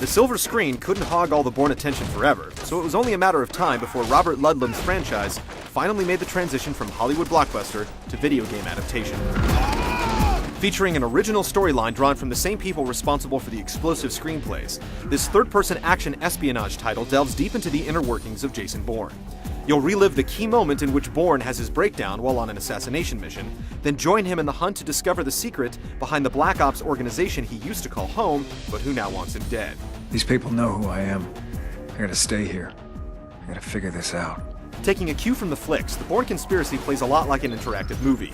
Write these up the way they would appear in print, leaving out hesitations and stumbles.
The silver screen couldn't hog all the Bourne attention forever, so it was only a matter of time before Robert Ludlum's franchise finally made the transition from Hollywood blockbuster to video game adaptation. Featuring an original storyline drawn from the same people responsible for the explosive screenplays, this third-person action espionage title delves deep into the inner workings of Jason Bourne. You'll relive the key moment in which Bourne has his breakdown while on an assassination mission, then join him in the hunt to discover the secret behind the Black Ops organization he used to call home, but who now wants him dead. These people know who I am. I gotta stay here. I gotta figure this out. Taking a cue from the flicks, the Bourne conspiracy plays a lot like an interactive movie.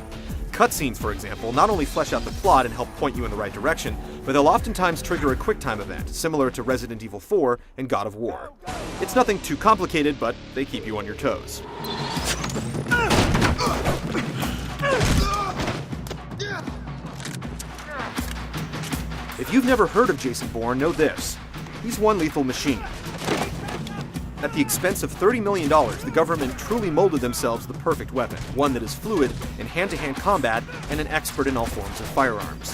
Cutscenes, for example, not only flesh out the plot and help point you in the right direction, but they'll oftentimes trigger a QuickTime event, similar to Resident Evil 4 and God of War. It's nothing too complicated, but they keep you on your toes. If you've never heard of Jason Bourne, know this. He's one lethal machine. At the expense of $30 million, the government truly molded themselves the perfect weapon, one that is fluid in hand-to-hand combat and an expert in all forms of firearms.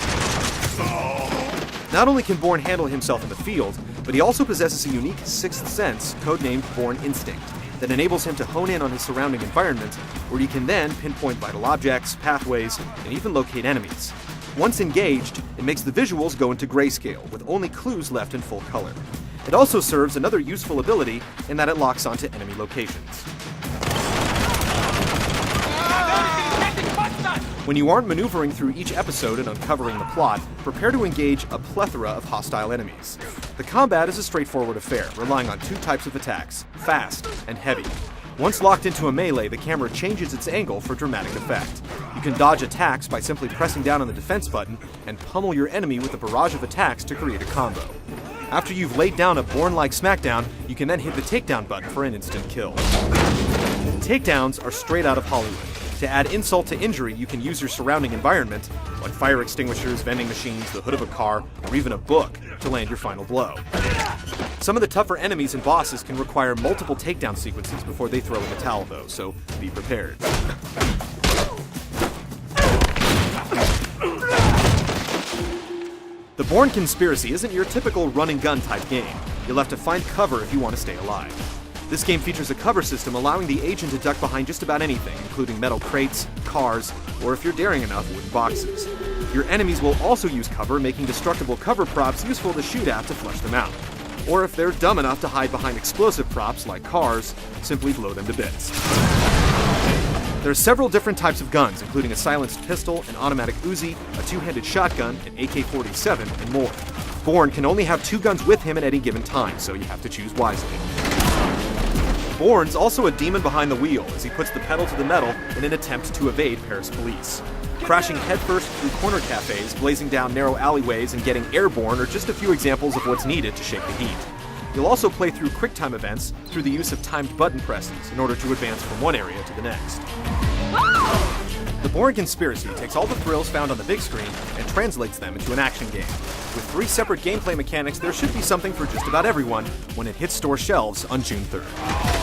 Not only can Bourne handle himself in the field, but he also possesses a unique sixth sense, codenamed Bourne Instinct, that enables him to hone in on his surrounding environment, where he can then pinpoint vital objects, pathways, and even locate enemies. Once engaged, it makes the visuals go into grayscale, with only clues left in full color. It also serves another useful ability in that it locks onto enemy locations. When you aren't maneuvering through each episode and uncovering the plot, prepare to engage a plethora of hostile enemies. The combat is a straightforward affair, relying on two types of attacks, fast and heavy. Once locked into a melee, the camera changes its angle for dramatic effect. You can dodge attacks by simply pressing down on the defense button and pummel your enemy with a barrage of attacks to create a combo. After you've laid down a Bourne-like smackdown, you can then hit the takedown button for an instant kill. Takedowns are straight out of Hollywood. To add insult to injury, you can use your surrounding environment, like fire extinguishers, vending machines, the hood of a car, or even a book, to land your final blow. Some of the tougher enemies and bosses can require multiple takedown sequences before they throw in the towel, though, so be prepared. The Bourne Conspiracy isn't your typical run-and-gun type game. You'll have to find cover if you want to stay alive. This game features a cover system allowing the agent to duck behind just about anything, including metal crates, cars, or if you're daring enough, wooden boxes. Your enemies will also use cover, making destructible cover props useful to shoot at to flush them out. Or if they're dumb enough to hide behind explosive props like cars, simply blow them to bits. There are several different types of guns, including a silenced pistol, an automatic Uzi, a two-handed shotgun, an AK-47, and more. Bourne can only have two guns with him at any given time, so you have to choose wisely. Bourne's also a demon behind the wheel, as he puts the pedal to the metal in an attempt to evade Paris police. Crashing headfirst through corner cafes, blazing down narrow alleyways, and getting airborne are just a few examples of what's needed to shake the heat. You'll also play through QuickTime events through the use of timed button presses in order to advance from one area to the next. The Bourne Conspiracy takes all the thrills found on the big screen and translates them into an action game. With 3 separate gameplay mechanics, there should be something for just about everyone when it hits store shelves on June 3rd.